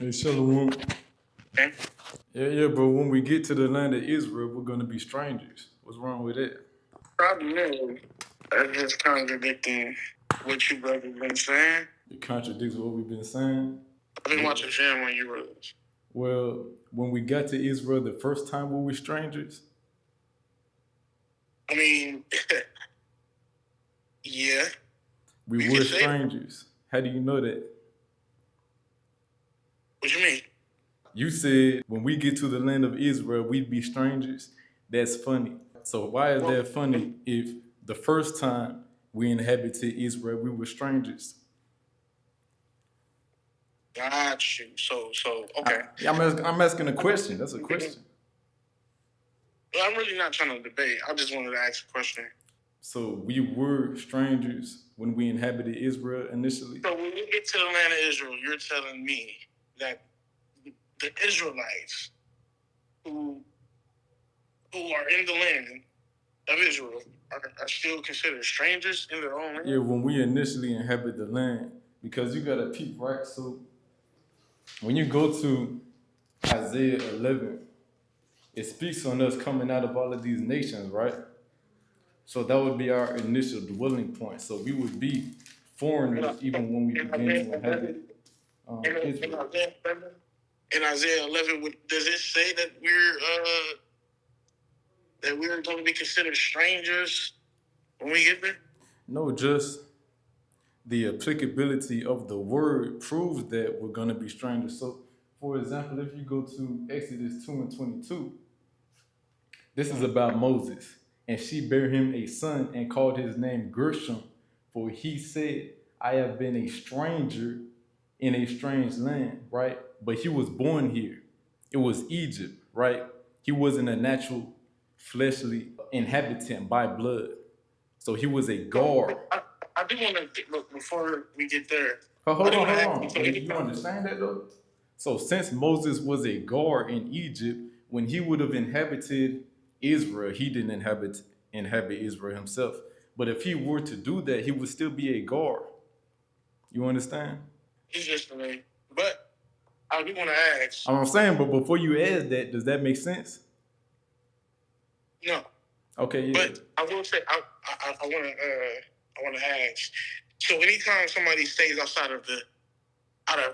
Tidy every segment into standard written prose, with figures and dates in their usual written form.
Hey, Shalom. Okay. Yeah, but when we get to the land of Israel, we're going to be strangers. What's wrong with that? Problem is, that's just contradicting what you brothers been saying. It contradicts what we've been saying. I've been watching film on you brothers. Well, when we got to Israel the first time, were we strangers? I mean, yeah. We You were can say that. strangers. How do you know that? What you mean? You said when we get to the land of Israel, we'd be strangers. That's funny. So why is Well, that funny if the first time we inhabited Israel, we were strangers? got you. So okay. I'm asking a question. That's a question. Well, I'm really not trying to debate. I just wanted to ask a question. So we were strangers when we inhabited Israel initially. So when we get to the land of Israel, you're telling me that the Israelites who are in the land of Israel are still considered strangers in their own land? Yeah, when we initially inhabit the land, because you got to peep, right? So when you go to Isaiah 11, it speaks on us coming out of all of these nations, right? So that would be our initial dwelling point. So we would be foreigners even when we begin to inhabit Israel. In Isaiah 11, does it say that we're going to be considered strangers when we get there? No, just the applicability of the word proves that we're going to be strangers. So, for example, if you go to Exodus 2 and 22, this is about Moses. And she bare him a son and called his name Gershom, for he said, I have been a stranger in a strange land, right? But he was born here. It was Egypt, right? He wasn't a natural fleshly inhabitant by blood. So he was a guard. I do want to look before we get there. Hold on. You understand that though? So since Moses was a guard in Egypt, when he would have inhabited Israel, he didn't inhabit Israel himself. But if he were to do that, he would still be a guard. You understand? It's just the way. But I do want to ask. I'm saying, but before you add that, does that make sense? No. Okay, yeah. But I will say I want to ask. So anytime somebody stays outside of out of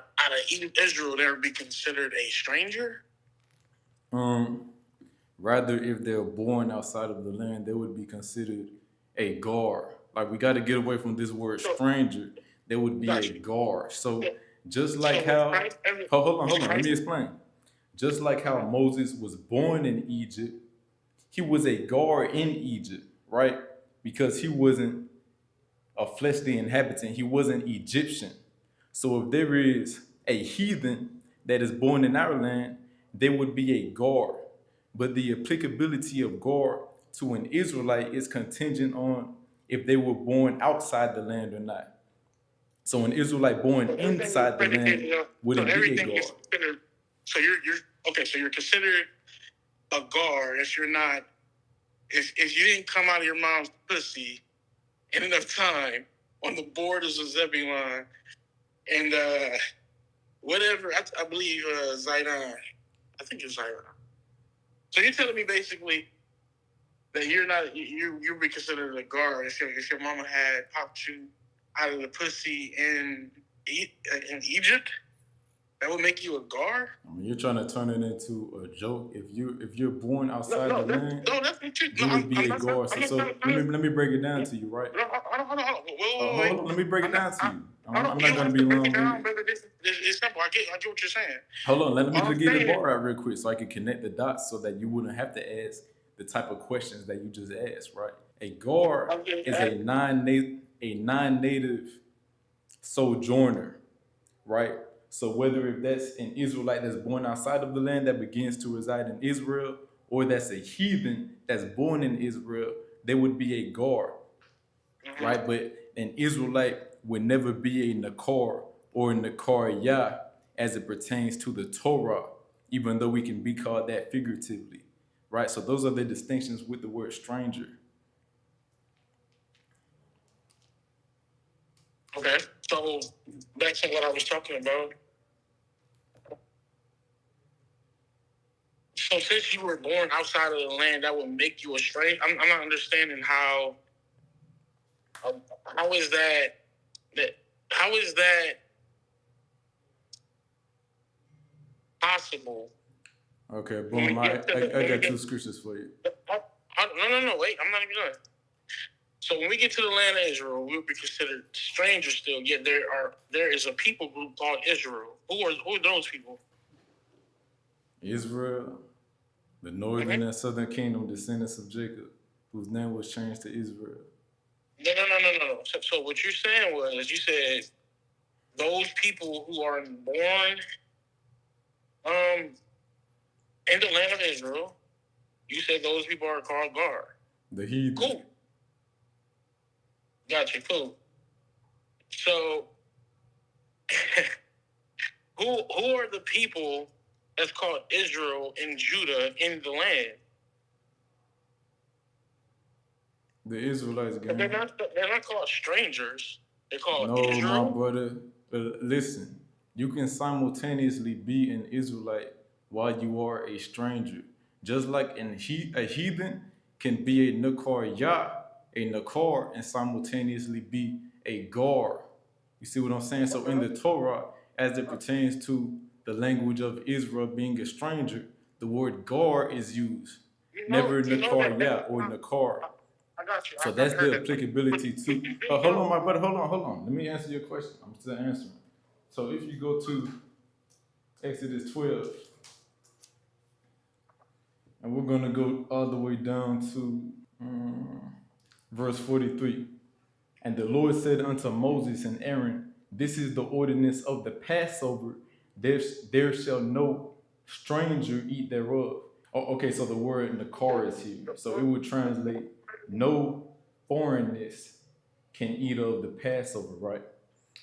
Israel, they would be considered a stranger. Rather, if they're born outside of the land, they would be considered a guard. Like we got to get away from this word stranger. They would be a guard. So just like how, hold on, let me explain. Just like how Moses was born in Egypt, he was a guard in Egypt, right? Because he wasn't a fleshly inhabitant. He wasn't Egyptian. So if there is a heathen that is born in our land, they would be a guard. But the applicability of guard to an Israelite is contingent on if they were born outside the land or not. So an Israelite born inside the land wouldn't be a guard. So you're okay. So you're considered a guard if you're not if you didn't come out of your mom's pussy in enough time on the borders of Zebulon and whatever. I believe Zidon. I think it's Zidon. So you're telling me basically that you're not you'll be considered a guard if your mama had popped you out of the pussy in Egypt. That would make you a guard. I mean, you're trying to turn it into a joke. If you're born outside the land, that's what you would be a guard. So let me break it down to you, right? Hold on, let me break it down to you. I'm not going to be long. It's simple. I get what you're saying. Hold on, let me just get the bar out real quick so I can connect the dots so that you wouldn't have to ask the type of questions that you just asked, right? A guard is a non-native sojourner, right? So whether if that's an Israelite that's born outside of the land that begins to reside in Israel, or that's a heathen that's born in Israel, they would be a guard, right? But an Israelite would never be a Nakar or a Nakariyah as it pertains to the Torah, even though we can be called that figuratively, right? So those are the distinctions with the word stranger. Okay, so back to what I was talking about. So since you were born outside of the land, that would make you a stranger. I'm not understanding how is that how is that possible? Okay, boom. I got two scriptures for you. No, wait. I'm not even done. So when we get to the land of Israel, we'll be considered strangers still. Yet there is a people group called Israel. Who are those people? Israel, the northern and southern kingdom, descendants of Jacob, whose name was changed to Israel. No. So what you're saying was, you said those people who are born in the land of Israel, you said those people are called Gar. The heathen. Cool. Gotcha, cool. So who are the people that's called Israel and Judah in the land? The Israelites, gang. They're not called strangers. They're called no, Israel. My brother. Listen, you can simultaneously be an Israelite while you are a stranger. Just like a heathen can be a Nakar Yah, a Nakar, and simultaneously be a Gar. You see what I'm saying? So in the Torah, as it pertains to the language of Israel being a stranger, the word Gar is used. Never Nakar Yah or Nakar. I got you. So that's the applicability to. Hold on, my brother. Hold on. Let me answer your question. I'm still answering. So if you go to Exodus 12, and we're going to go all the way down to verse 43. And the Lord said unto Moses and Aaron, this is the ordinance of the Passover. There shall no stranger eat thereof. Oh, okay, so the word nakar is here. So it would translate, no foreignness can eat of the Passover, right?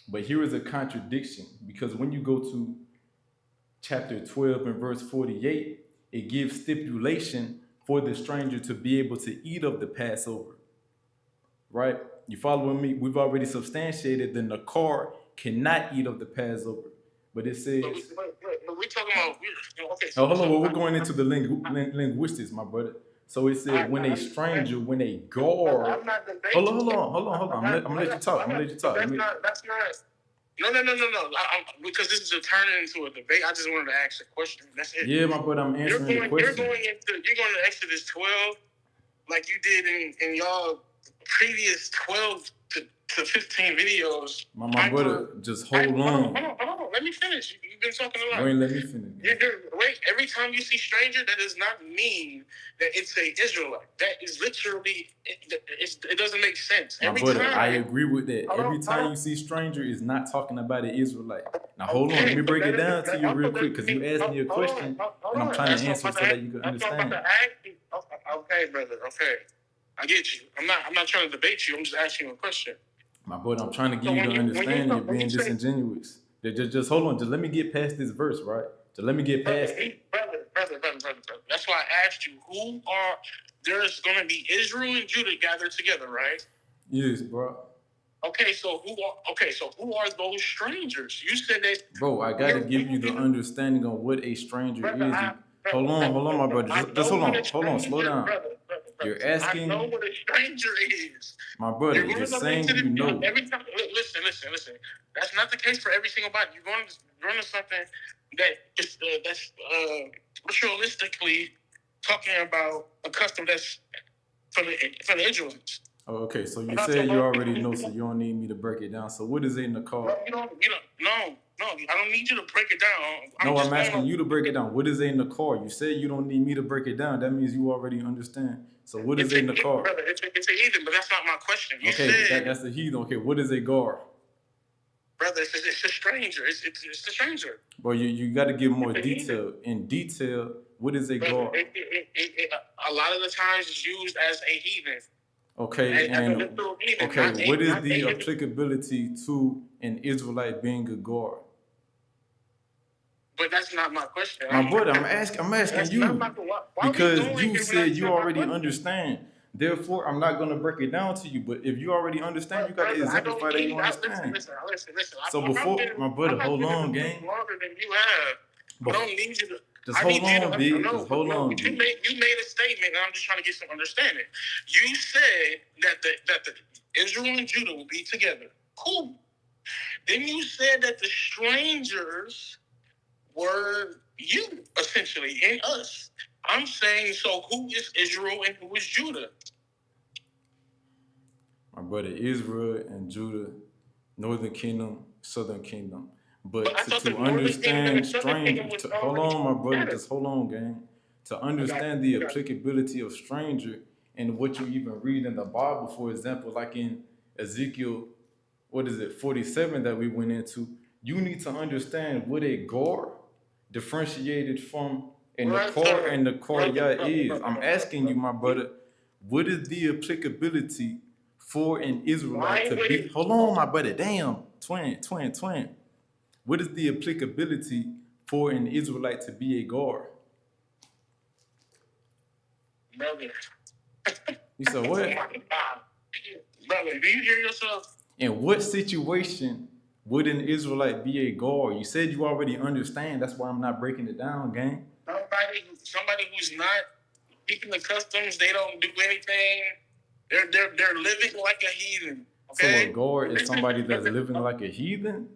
But here is a contradiction, because when you go to chapter 12 and verse 48, it gives stipulation for the stranger to be able to eat of the Passover, right? You following me? We've already substantiated the nakar cannot eat of the Passover, but it says. But we talking about. Okay. So, hold on. Well, we're going into the linguistics, my brother. So it said when a stranger, when a gar. Hold on. I'm gonna let you talk. That's not. No. Because this is turning into a debate. I just wanted to ask a question. That's it. Yeah, my brother, I'm answering the question. You're going to Exodus 12 like you did in y'all previous 12 to 15 videos. My brother, just hold on. Hold on. Let me finish. You've been talking a lot. Wait, let me finish. Wait, every time you see stranger, that does not mean that it's a Israelite. That is literally, it doesn't make sense. My brother, I agree with that. Every time you see stranger, is not talking about an Israelite. Now, hold on. Let me break it down to you real quick, because you asked me a question, and I'm trying to answer so that you can understand. Okay, brother. Okay. I get you. I'm not trying to debate you. I'm just asking you a question. My brother, I'm trying to give you the understanding. You're being disingenuous. Just hold on. Just let me get past this verse, right? Just let me get past it. Brother. That's why I asked you, there's going to be Israel and Judah gathered together, right? Yes, bro. Okay, so who are those strangers? You said that. Bro, I got to give you the understanding of what a stranger is. Hold on, my brother. Just hold on. Slow down. You're asking. I know what a stranger is. My brother, you're saying you know. Every time, listen. That's not the case for every single body. You're going to something that's ritualistically talking about a custom that's for the Israelites. Oh, okay, so you said you already know, so you don't need me to break it down. So what is in the call? No, I don't need you to break it down. I'm asking you to break it down. What is in the car? You said you don't need me to break it down. That means you already understand. So what is in the car? Brother, it's a heathen, but that's not my question. That's a heathen. Okay, what is a gar? Brother, it's a stranger. It's a stranger. Bro, you got to give more detail. In detail, what is a gar? A lot of the times it's used as a heathen. Okay, what is the applicability to an Israelite being a gar? But that's not my question. My brother, I'm asking you, because you said you already understand. Therefore, I'm not going to break it down to you. But if you already understand, you got to exemplify that you understand. Listen. So before, my brother, hold on, gang. Longer than you have. I don't need you to. Just hold on, big. No, Just hold on, you big. made a statement, and I'm just trying to get some understanding. You said that the Israel and Judah will be together. Cool. Then you said that the strangers were you, essentially, and us. I'm saying, so who is Israel and who is Judah? My brother, Israel and Judah, northern kingdom, southern kingdom. But to understand stranger, hold on, my brother, just hold on, gang. To understand the applicability of stranger and what you even read in the Bible, for example, like in Ezekiel, 47 that we went into, you need to understand what a gar differentiated from and the car and the Koryah is. I'm asking you, my brother, what is the applicability for an Israelite to be? Hold on, my brother. Damn, twin. What is the applicability for an Israelite to be a gar? Brother. You said what? Brother, do you hear yourself? In what situation would an Israelite be a gar? You said you already understand. That's why I'm not breaking it down, gang. Somebody who's not keeping the customs, they don't do anything. They're living like a heathen. Okay? So a gar is somebody that's living like a heathen?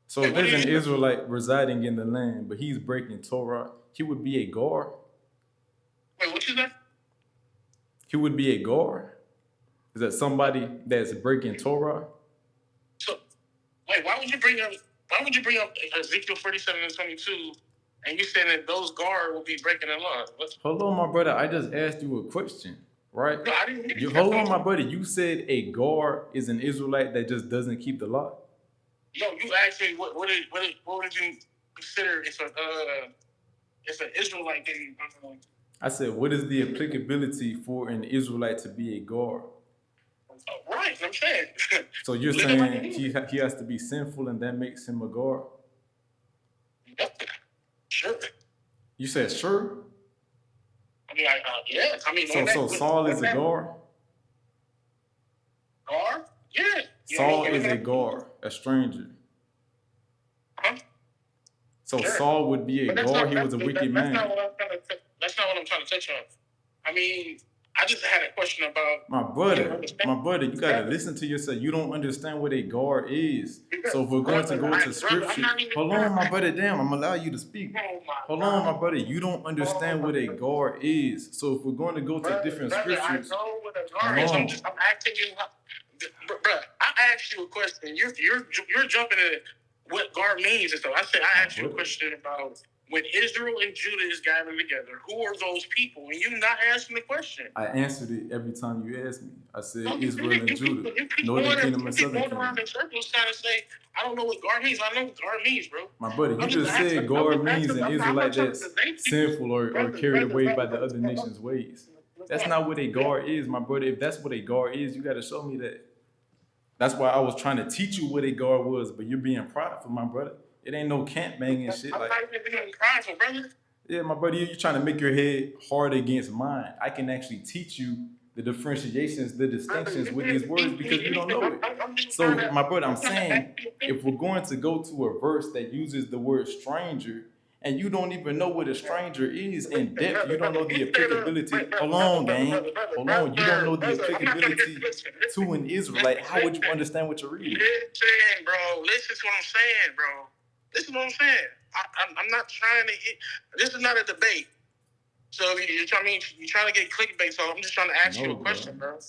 So if there's an Israelite residing in the land, but he's breaking Torah, he would be a gar? Wait, what you say? He would be a gar? Is that somebody that's breaking Torah? So, wait, why would you bring up Ezekiel 47 and 22 and you saying that those gar will be breaking the law? Hold on, my brother. I just asked you a question, right? No, I didn't hear you. Hold on, my brother. You said a gar is an Israelite that just doesn't keep the law? No, you asked me what would you consider if an Israelite didn't? I said, what is the applicability for an Israelite to be a gar? Right, I'm saying. So you're saying he has to be sinful and that makes him a gar? Sure. You said sure? I mean, yes. I mean, so Saul is a gar? Gar? Yeah. Saul is a gar, a stranger. Huh? So sure. Saul would be a gar. He was a wicked man. That's not what I'm trying to touch on. I mean, I just had a question about my brother. You gotta listen to yourself. You don't understand what a gar is. So if we're going to go to scripture, hold on, my brother. Damn, I'm gonna allow you to speak. Hold on, my brother. You don't understand what a gar is. So if we're going to go to different scriptures, I know what a gar is. I'm asking you, bro. I asked you a question. You're jumping in what gar means and stuff. I asked you a question about when Israel and Judah is gathered together, who are those people? And you not asking the question. I answered it every time you asked me. I said Israel and Judah, Northern Kingdom and Southern Kingdom. Around in circles trying to say, I don't know what gar means. I know what gar means, bro. My buddy, you just said gar means an Israelite that's sinful or carried away by the other nation's ways. That's not what a gar is, my brother. If that's what a gar is, you got to show me that. That's why I was trying to teach you what a gar was, but you're being prideful, my brother. It ain't no camp banging shit. I'm not even being prideful, brother. Yeah, my brother, you're trying to make your head hard against mine. I can actually teach you the differentiations, the distinctions with these words because you don't know it. So, my brother, I'm saying if we're going to go to a verse that uses the word stranger, and you don't even know what a stranger is in depth. You don't know the applicability. Hold on, gang. Hold on. You don't know the applicability to an Israelite. How would you understand what you're reading? Listen, bro. Listen to what I'm saying, bro. Listen to what I'm saying. I'm not trying to hit. This is not a debate. So you're trying to get clickbait. So I'm just trying to ask you a question, bro.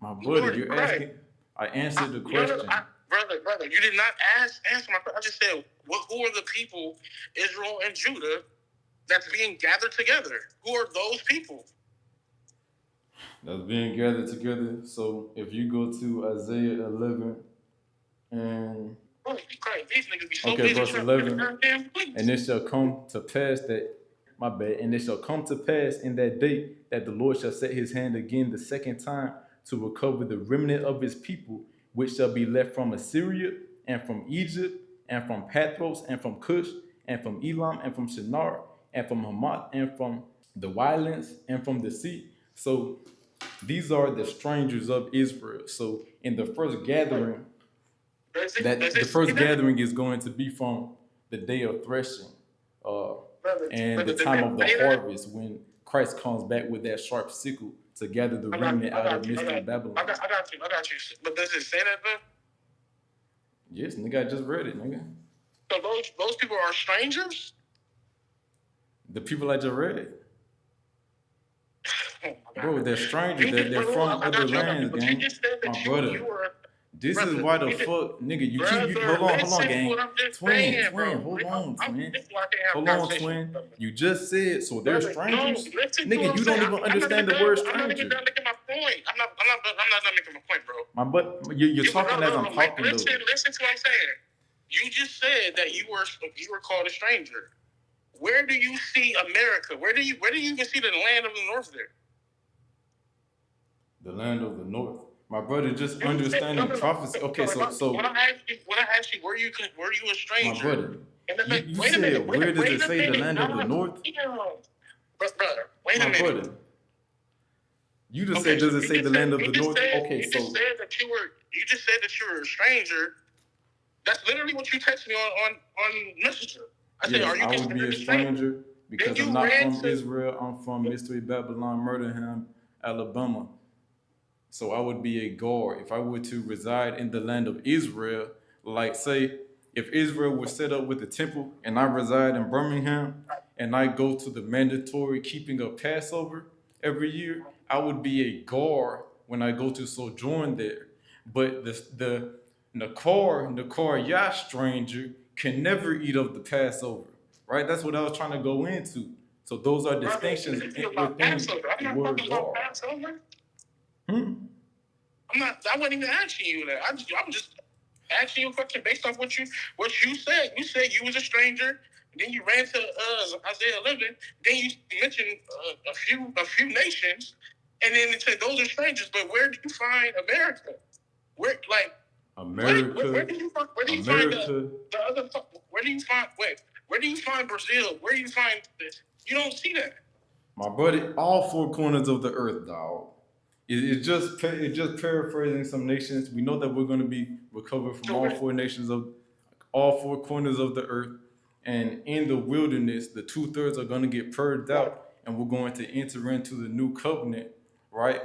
My brother, you're asking. I answered the question. Brother, you did not answer my question. I just said, who are the people, Israel and Judah, that's being gathered together? Who are those people? That's being gathered together. So if you go to Isaiah 11 and verse 11, and it shall come to pass that, my bad, and it shall come to pass in that day that the Lord shall set his hand again the second time to recover the remnant of his people, which shall be left from Assyria and from Egypt and from Pathros and from Cush and from Elam and from Shinar and from Hamath and from the Winelands and from the sea. So these are the strangers of Israel. So in the first gathering, the first gathering is going to be from the day of threshing. and the time of the harvest when Christ comes back with that sharp sickle to gather the remnant out of mystery Babylon. I got you. But does it say that though? Yes, nigga, I just read it, nigga. So those people are strangers? The people I just read. Oh bro, they're strangers. They're from other lands, gang. My brother. This is why the fuck, nigga, you keep, hold on, gang. Twin, hold on, twin. Hold on, twin. You just said, so they're strangers? Nigga, you don't even understand the word stranger. I'm not making my point. I'm not making my point, bro. My butt, you're talking as I'm talking, though. Listen to what I'm saying. You just said that you were called a stranger. Where do you see America? Where do you even see the land of the north there? The land of the north. My brother, just understanding prophecy. Okay, so when I asked you, were you a stranger? My brother, you said, where does it say the land of the north? Brother, wait a minute. Brother, you just said, does it say the land of the north? Okay, so you just said that you were a stranger. That's literally what you texted me on Messenger. I said, are you I would be a stranger because I'm not from Israel. I'm from Mystery Babylon, Murderham, Alabama. So I would be a guard. If I were to reside in the land of Israel, like say, if Israel was set up with a temple and I reside in Birmingham and I go to the mandatory keeping of Passover every year, I would be a guard when I go to sojourn there. But the Nakar, Yah stranger can never eat of the Passover, right? That's what I was trying to go into. So those are distinctions within the word guard. I wasn't even asking you that. I'm just asking you a question based off what you said. You said you was a stranger. Then you ran to Isaiah 11. Then you mentioned a few nations, and then it said those are strangers. But where do you find America? Where America? Where do you find the other? Where do you find Brazil? Where do you find this? You don't see that. My buddy, all four corners of the earth, dog. It's just paraphrasing some nations. We know that we're going to be recovered from all four corners of the earth, and in the wilderness, the 2/3 are going to get purged out, and we're going to enter into the new covenant, right?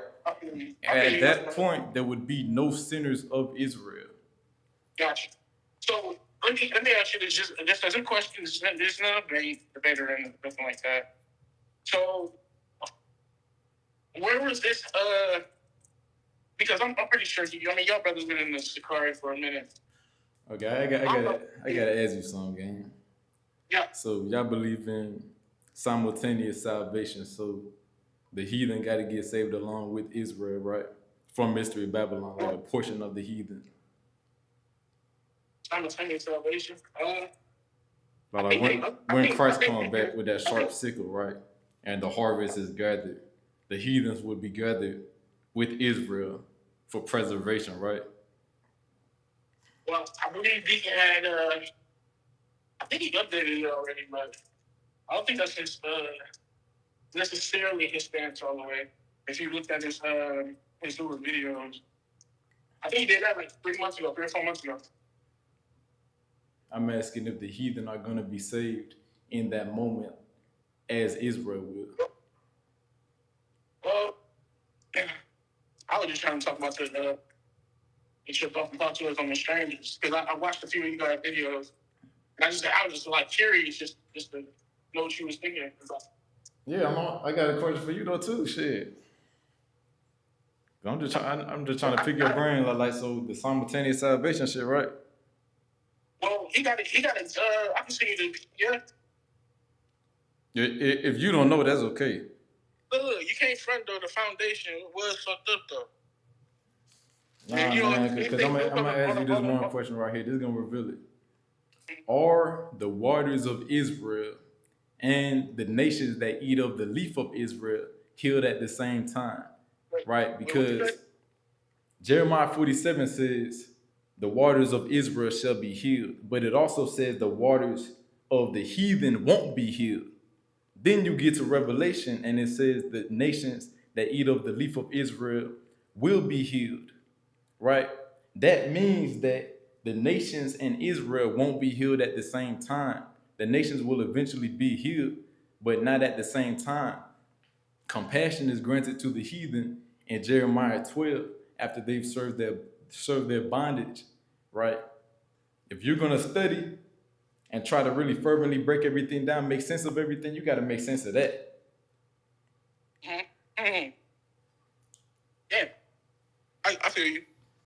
At that point, there would be no sinners of Israel. Gotcha. So let me ask you this just as a question. This is not a debater and nothing like that. So where was this? Because I'm pretty sure y'all brothers been in the Sakari for a minute. Okay, I gotta ask you something, gang. Yeah. So y'all believe in simultaneous salvation. So the heathen got to get saved along with Israel, right? From Mystery Babylon, like a portion of the heathen. Simultaneous salvation. When Christ comes back with that sharp sickle, right, and the harvest is gathered, the heathens would be gathered with Israel for preservation, right? Well, I believe he had. I think he updated it already, but I don't think that's his necessarily his stance all the way. If you looked at his newer videos, I think he did that like 3 months ago, 3 or 4 months ago. I'm asking if the heathen are going to be saved in that moment as Israel will. Well, I was just trying to talk about the trip off and talk to us on the strangers, because I watched a few of you guys' videos, and I was just like curious just to know what you was thinking about. Yeah, I got a question for you though too. Shit, I'm just trying to pick your brain, like so the simultaneous salvation shit, right? Well, he got it. I can see you. Yeah. If you don't know, that's okay. Look, you can't front though. The foundation was fucked up though. Nah, man, because I'm gonna ask you this one question right here. This is gonna reveal it. Are the waters of Israel and the nations that eat of the leaf of Israel healed at the same time? Right? Because Jeremiah 47 says, the waters of Israel shall be healed. But it also says the waters of the heathen won't be healed. Then you get to Revelation and it says the nations that eat of the leaf of Israel will be healed. Right? That means that the nations and Israel won't be healed at the same time. The nations will eventually be healed, but not at the same time. Compassion is granted to the heathen in Jeremiah 12 after they've served their bondage, right? If you're gonna study and try to really fervently break everything down, make sense of everything, you got to make sense of that. Mm-hmm. Yeah, I feel you.